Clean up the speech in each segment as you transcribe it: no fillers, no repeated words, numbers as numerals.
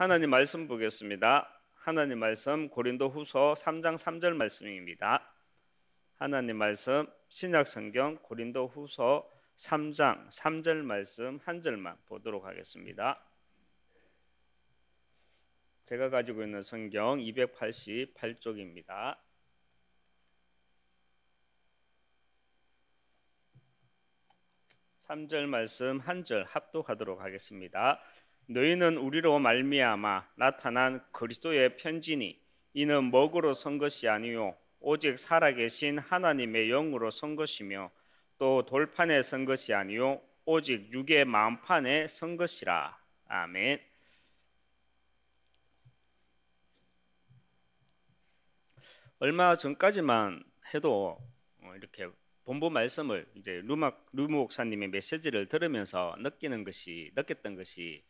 하나님 말씀 보겠습니다. 하나님 말씀 고린도후서 3장 3절 말씀입니다. 하나님 말씀 신약성경 고린도후서 3장 3절 말씀 한 절만 보도록 하겠습니다. 제가 가지고 있는 성경 288쪽입니다. 삼 절 말씀 한 절 합독하도록 하겠습니다. 너희는 우리로 말미암아 나타난 그리스도의 편지니 이는 먹으로 선 것이 아니요 오직 살아계신 하나님의 영으로 선 것이며 또 돌판에 선 것이 아니요 오직 육의 마음판에 선 것이라. 아멘. 얼마 전까지만 해도 이렇게 본부 말씀을 이제 루 목사님의 메시지를 들으면서 느꼈던 것이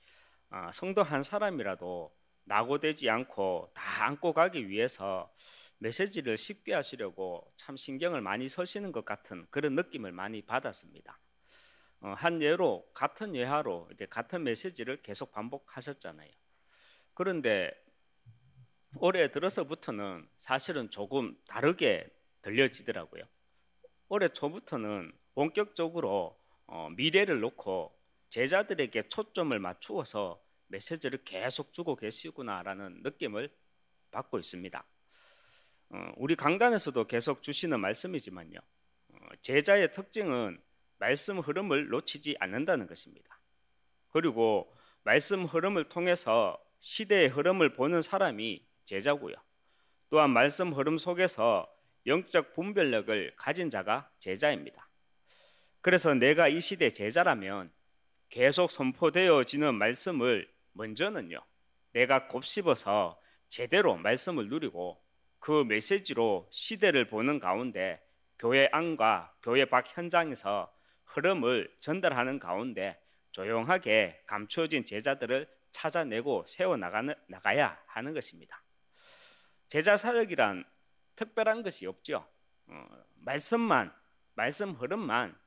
성도 한 사람이라도 낙오되지 않고 다 안고 가기 위해서 메시지를 쉽게 하시려고 참 신경을 많이 쓰시는 것 같은 그런 느낌을 많이 받았습니다. 한 예로 같은 예화로 이제 같은 메시지를 계속 반복하셨잖아요. 그런데 올해 들어서부터는 사실은 조금 다르게 들려지더라고요. 올해 초부터는 본격적으로 미래를 놓고 제자들에게 초점을 맞추어서 메시지를 계속 주고 계시구나라는 느낌을 받고 있습니다. 우리 강단에서도 계속 주시는 말씀이지만요. 제자의 특징은 말씀 흐름을 놓치지 않는다는 것입니다. 그리고 말씀 흐름을 통해서 시대의 흐름을 보는 사람이 제자고요. 또한 말씀 흐름 속에서 영적 분별력을 가진 자가 제자입니다. 그래서 내가 이 시대 제자라면 계속 선포되어지는 말씀을 먼저는요, 내가 곱씹어서 제대로 말씀을 누리고 그 메시지로 시대를 보는 가운데 교회 안과 교회 밖 현장에서 흐름을 전달하는 가운데 조용하게 감추어진 제자들을 찾아내고 세워나가야 하는 것입니다. 제자 사역이란 특별한 것이 없죠. 말씀 흐름만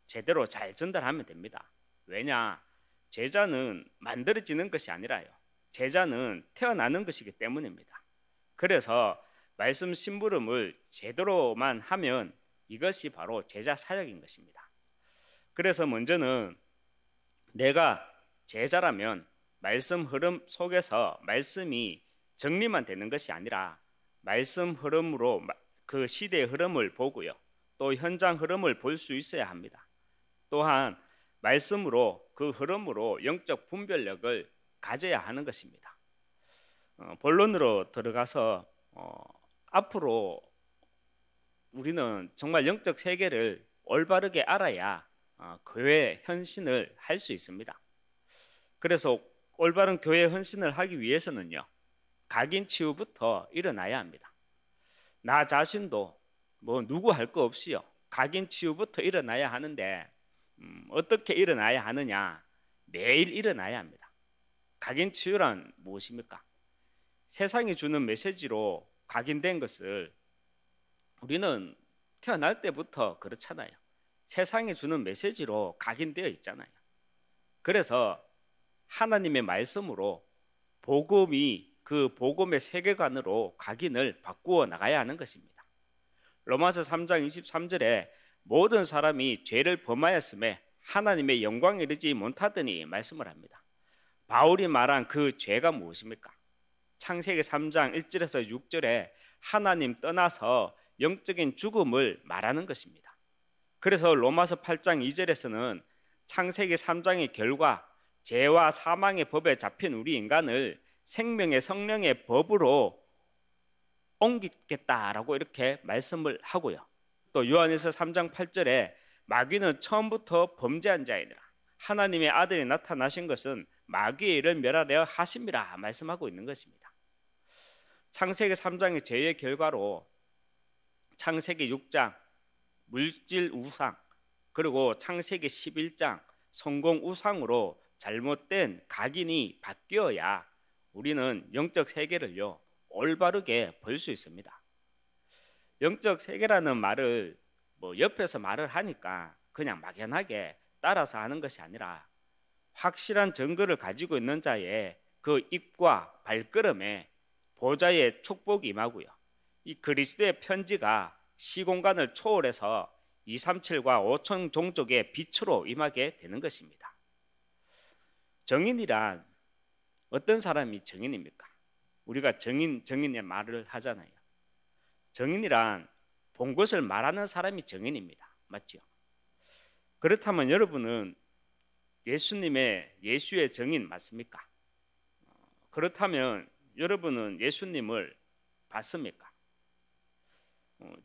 제대로 잘 전달하면 됩니다. 왜냐? 제자는 만들어지는 것이 아니라요. 제자는 태어나는 것이기 때문입니다. 그래서 말씀 심부름을 제대로만 하면 이것이 바로 제자 사역인 것입니다. 그래서 먼저는 내가 제자라면 말씀 흐름 속에서 말씀이 정리만 되는 것이 아니라 말씀 흐름으로 그 시대의 흐름을 보고요. 또 현장 흐름을 볼 수 있어야 합니다. 또한 말씀으로 그 흐름으로 영적 분별력을 가져야 하는 것입니다. 본론으로 들어가서 앞으로 우리는 정말 영적 세계를 올바르게 알아야 교회 헌신을 할 수 있습니다. 그래서 올바른 교회 헌신을 하기 위해서는요, 각인 치유부터 일어나야 합니다. 나 자신도 누구 할 거 없이요, 각인 치유부터 일어나야 하는데 어떻게 일어나야 하느냐? 매일 일어나야 합니다. 각인 치유란 무엇입니까? 세상이 주는 메시지로 각인된 것을 우리는 태어날 때부터 그렇잖아요. 세상이 주는 메시지로 각인되어 있잖아요. 그래서 하나님의 말씀으로 복음이 그 복음의 세계관으로 각인을 바꾸어 나가야 하는 것입니다. 로마서 3장 23절에 모든 사람이 죄를 범하였음에 하나님의 영광에 이르지 못하더니 말씀을 합니다. 바울이 말한 그 죄가 무엇입니까? 창세기 3장 1절에서 6절에 하나님 떠나서 영적인 죽음을 말하는 것입니다. 그래서 로마서 8장 2절에서는 창세기 3장의 결과 죄와 사망의 법에 잡힌 우리 인간을 생명의 성령의 법으로 옮기겠다라고 이렇게 말씀을 하고요. 또 요한일서 3장 8절에 마귀는 처음부터 범죄한 자이니라. 하나님의 아들이 나타나신 것은 마귀의 일을 멸하려 하심이라 말씀하고 있는 것입니다. 창세기 3장의 죄의 결과로 창세기 6장 물질 우상, 그리고 창세기 11장 성공 우상으로 잘못된 각인이 바뀌어야 우리는 영적 세계를요 올바르게 볼 수 있습니다. 영적 세계라는 말을 옆에서 말을 하니까 그냥 막연하게 따라서 하는 것이 아니라 확실한 증거를 가지고 있는 자의 그 입과 발걸음에 보좌의 축복이 임하고요. 이 그리스도의 편지가 시공간을 초월해서 237과 5천 종족의 빛으로 임하게 되는 것입니다. 정인이란 어떤 사람이 정인입니까? 우리가 정인의 말을 하잖아요. 정인이란 본 것을 말하는 사람이 정인입니다. 맞죠? 그렇다면 여러분은 예수의 정인 맞습니까? 그렇다면 여러분은 예수님을 봤습니까?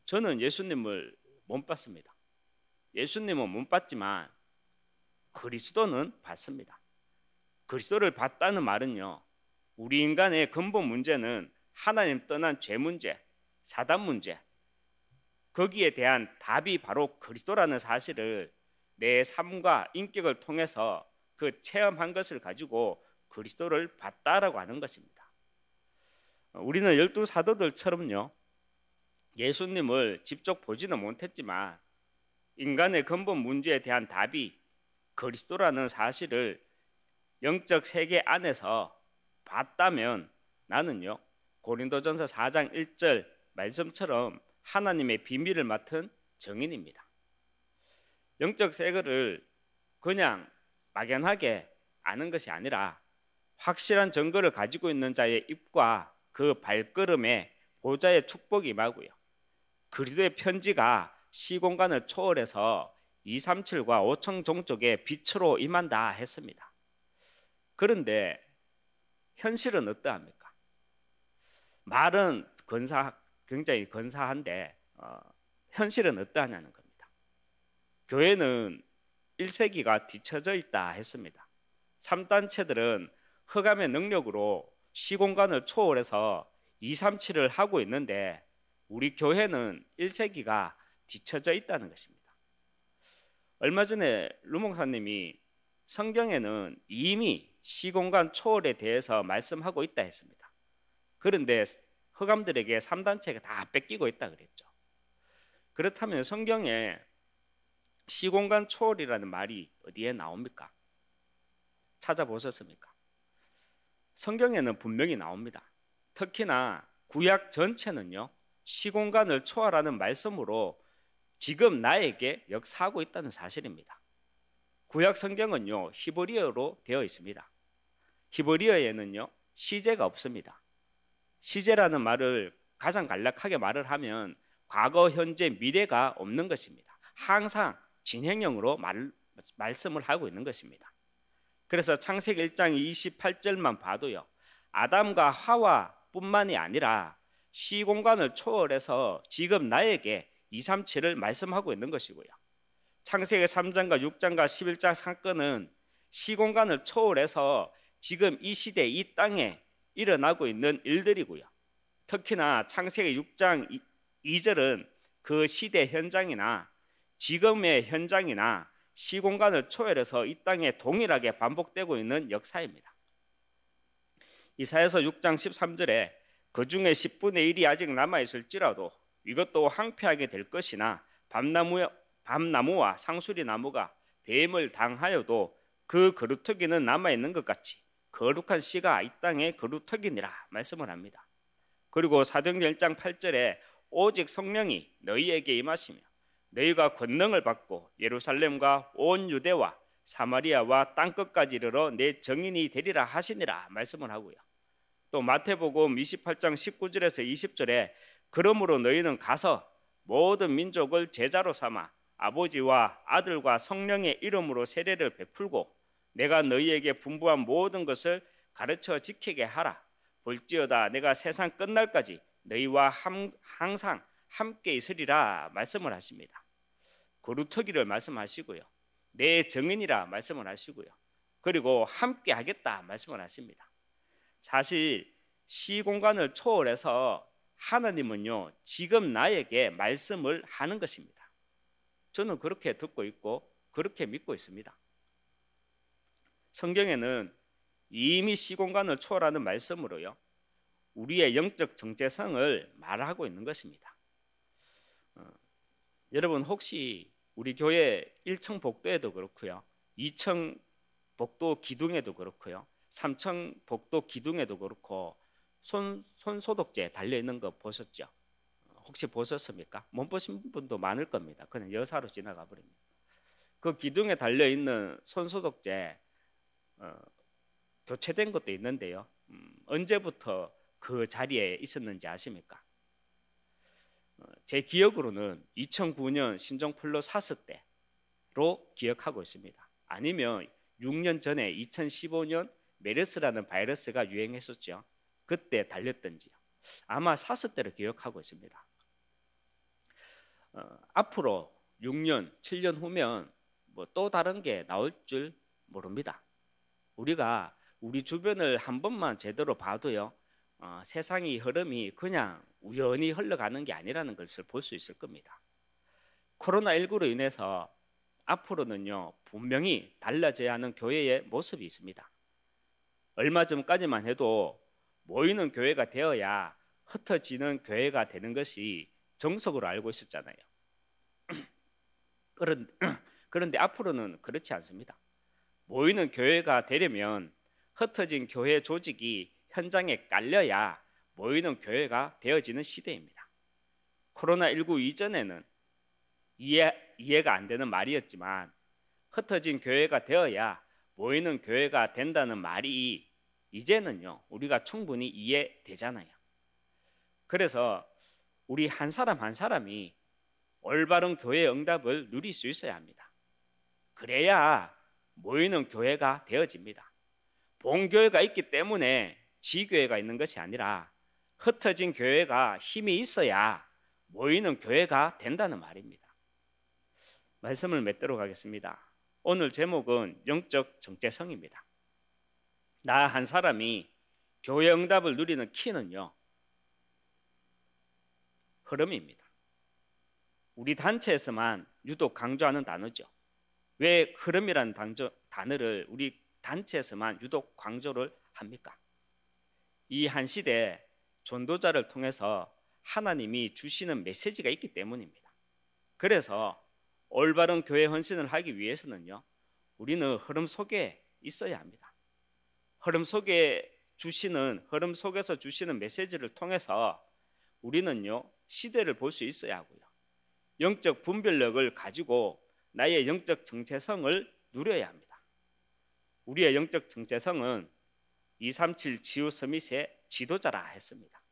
저는 예수님을 못 봤습니다. 예수님은 못 봤지만 그리스도는 봤습니다. 그리스도를 봤다는 말은요, 우리 인간의 근본 문제는 하나님 떠난 죄 문제, 사단 문제, 거기에 대한 답이 바로 그리스도라는 사실을 내 삶과 인격을 통해서 그 체험한 것을 가지고 그리스도를 봤다라고 하는 것입니다. 우리는 12사도들처럼요, 예수님을 직접 보지는 못했지만 인간의 근본 문제에 대한 답이 그리스도라는 사실을 영적 세계 안에서 봤다면 나는요, 고린도전서 4장 1절 말씀처럼 하나님의 비밀을 맡은 정인입니다. 영적 세계를 그냥 막연하게 아는 것이 아니라 확실한 증거를 가지고 있는 자의 입과 그 발걸음에 보좌의 축복이 임하고요, 그리스도의 편지가 시공간을 초월해서 237과 5천 종족의 빛으로 임한다 했습니다. 그런데 현실은 어떠합니까? 말은 굉장히 근사한데 현실은 어떠하냐는 겁니다. 교회는 1세기가 뒤처져 있다 했습니다. 3단체들은 흑암의 능력으로 시공간을 초월해서 237을 하고 있는데 우리 교회는 1세기가 뒤처져 있다는 것입니다. 얼마 전에 루목사님이 성경에는 이미 시공간 초월에 대해서 말씀하고 있다 했습니다. 그런데 흑암들에게 3단체가 다 뺏기고 있다 그랬죠. 그렇다면 성경에 시공간 초월이라는 말이 어디에 나옵니까? 찾아보셨습니까? 성경에는 분명히 나옵니다. 특히나 구약 전체는요, 시공간을 초월하는 말씀으로 지금 나에게 역사하고 있다는 사실입니다. 구약 성경은요, 히브리어로 되어 있습니다. 히브리어에는요, 시제가 없습니다. 시제라는 말을 가장 간략하게 말을 하면 과거, 현재, 미래가 없는 것입니다. 항상 진행형으로 말씀을 하고 있는 것입니다. 그래서 창세기 1장 28절만 봐도요, 아담과 하와뿐만이 아니라 시공간을 초월해서 지금 나에게 237을 말씀하고 있는 것이고요, 창세기 3장과 6장과 11장 사건은 시공간을 초월해서 지금 이 시대 이 땅에 일어나고 있는 일들이고요, 특히나 창세기 6장 2절은 그 시대 현장이나 지금의 현장이나 시공간을 초월해서 이 땅에 동일하게 반복되고 있는 역사입니다. 이사야서 6장 13절에 그 중에 10분의 1이 아직 남아있을지라도 이것도 황폐하게 될 것이나 밤나무와 상수리 나무가 뱀을 당하여도 그 거루터기는 남아있는 것 같이 거룩한 씨가 이 땅에 거루터기니라 말씀을 합니다. 그리고 사도행전 1장 8절에 오직 성령이 너희에게 임하시며 너희가 권능을 받고 예루살렘과 온 유대와 사마리아와 땅끝까지 이르러 내 정인이 되리라 하시니라 말씀을 하고요, 또 마태복음 28장 19절에서 20절에 그러므로 너희는 가서 모든 민족을 제자로 삼아 아버지와 아들과 성령의 이름으로 세례를 베풀고 내가 너희에게 분부한 모든 것을 가르쳐 지키게 하라. 볼지어다 내가 세상 끝날까지 너희와 항상 함께 있으리라 말씀을 하십니다. 거루터기를 말씀하시고요, 내 정인이라 말씀을 하시고요, 그리고 함께 하겠다 말씀을 하십니다. 사실 시공간을 초월해서 하나님은요, 지금 나에게 말씀을 하는 것입니다. 저는 그렇게 듣고 있고 그렇게 믿고 있습니다. 성경에는 이미 시공간을 초월하는 말씀으로요, 우리의 영적 정체성을 말하고 있는 것입니다. 여러분 혹시 우리 교회 1층 복도에도 그렇고요, 2층 복도 기둥에도 그렇고요, 삼청복도 기둥에도 그렇고 손 소독제 달려 있는 거 보셨죠? 혹시 보셨습니까? 못 보신 분도 많을 겁니다. 그냥 여사로 지나가 버립니다. 그 기둥에 달려 있는 손 소독제 교체된 것도 있는데요. 언제부터 그 자리에 있었는지 아십니까? 제 기억으로는 2009년 신종플루 사스 때로 기억하고 있습니다. 아니면 6년 전에 2015년 메르스라는 바이러스가 유행했었죠. 그때 달렸던지요. 아마 사스 때로 기억하고 있습니다. 앞으로 6년, 7년 후면 뭐 또 다른 게 나올 줄 모릅니다. 우리가 우리 주변을 한 번만 제대로 봐도요, 세상의 흐름이 그냥 우연히 흘러가는 게 아니라는 것을 볼 수 있을 겁니다. 코로나19로 인해서 앞으로는요, 분명히 달라져야 하는 교회의 모습이 있습니다. 얼마 전까지만 해도 모이는 교회가 되어야 흩어지는 교회가 되는 것이 정석으로 알고 있었잖아요. 그런데 앞으로는 그렇지 않습니다. 모이는 교회가 되려면 흩어진 교회 조직이 현장에 깔려야 모이는 교회가 되어지는 시대입니다. 코로나19 이전에는 이해가 안 되는 말이었지만 흩어진 교회가 되어야 모이는 교회가 된다는 말이 이제는요, 우리가 충분히 이해되잖아요. 그래서 우리 한 사람 한 사람이 올바른 교회의 응답을 누릴 수 있어야 합니다. 그래야 모이는 교회가 되어집니다. 본교회가 있기 때문에 지교회가 있는 것이 아니라 흩어진 교회가 힘이 있어야 모이는 교회가 된다는 말입니다. 말씀을 맺도록 하겠습니다. 오늘 제목은 영적 정체성입니다. 나 한 사람이 교회 응답을 누리는 키는요, 흐름입니다. 우리 단체에서만 유독 강조하는 단어죠. 왜 흐름이라는 단어를 우리 단체에서만 유독 강조를 합니까? 이 한 시대에 전도자를 통해서 하나님이 주시는 메시지가 있기 때문입니다. 그래서 올바른 교회 헌신을 하기 위해서는요, 우리는 흐름 속에 있어야 합니다. 흐름 속에서 주시는 메시지를 통해서 우리는요, 시대를 볼 수 있어야 하고요, 영적 분별력을 가지고 나의 영적 정체성을 누려야 합니다. 우리의 영적 정체성은 237 지우 서밋의 지도자라 했습니다.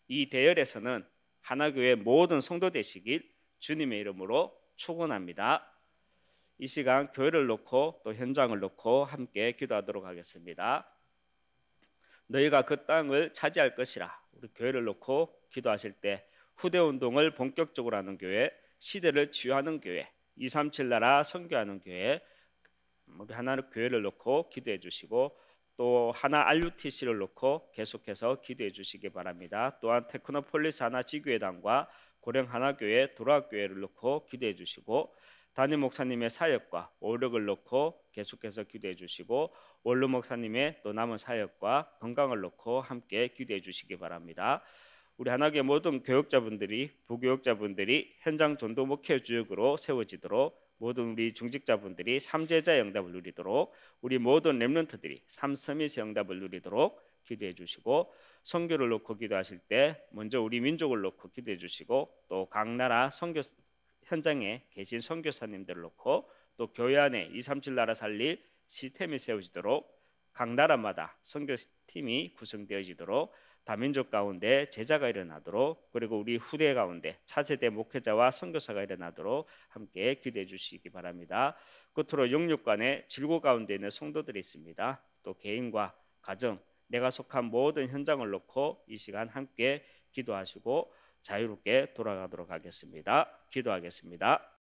이 대열에서는 하나교회 모든 성도 되시길 주님의 이름으로 축원합니다. 이 시간 교회를 놓고 또 현장을 놓고 함께 기도하도록 하겠습니다. 너희가 그 땅을 차지할 것이라. 우리 교회를 놓고 기도하실 때 후대운동을 본격적으로 하는 교회, 시대를 치유하는 교회, 237 나라 선교하는 교회, 우리 하나는 교회를 놓고 기도해 주시고 또 하나 RUTC를 놓고 계속해서 기도해 주시기 바랍니다. 또한 테크노폴리스 하나 지교회당과 고령 하나교회 도락교회를 놓고 기도해 주시고 담임 목사님의 사역과 오력을 놓고 계속해서 기도해 주시고 원로 목사님의 또 남은 사역과 건강을 놓고 함께 기도해 주시기 바랍니다. 우리 하나교회 모든 교육자분들이 부교육자분들이 현장 전도 목회 주역으로 세워지도록 모든 우리 중직자분들이 삼제자의 응답을 누리도록 우리 모든 렘넌트들이 삼서밋의 응답을 누리도록 기도해 주시고 선교를 놓고 기도하실 때 먼저 우리 민족을 놓고 기도해 주시고 또 각 나라 선교 현장에 계신 선교사님들을 놓고 또 교회 안에 237 나라 살릴 시스템이 세워지도록 각 나라마다 선교팀이 구성되어지도록 다민족 가운데 제자가 일어나도록 그리고 우리 후대 가운데 차세대 목회자와 선교사가 일어나도록 함께 기도해 주시기 바랍니다. 끝으로 영육간에 질고 가운데 있는 성도들이 있습니다. 또 개인과 가정, 내가 속한 모든 현장을 놓고 이 시간 함께 기도하시고 자유롭게 돌아가도록 하겠습니다. 기도하겠습니다.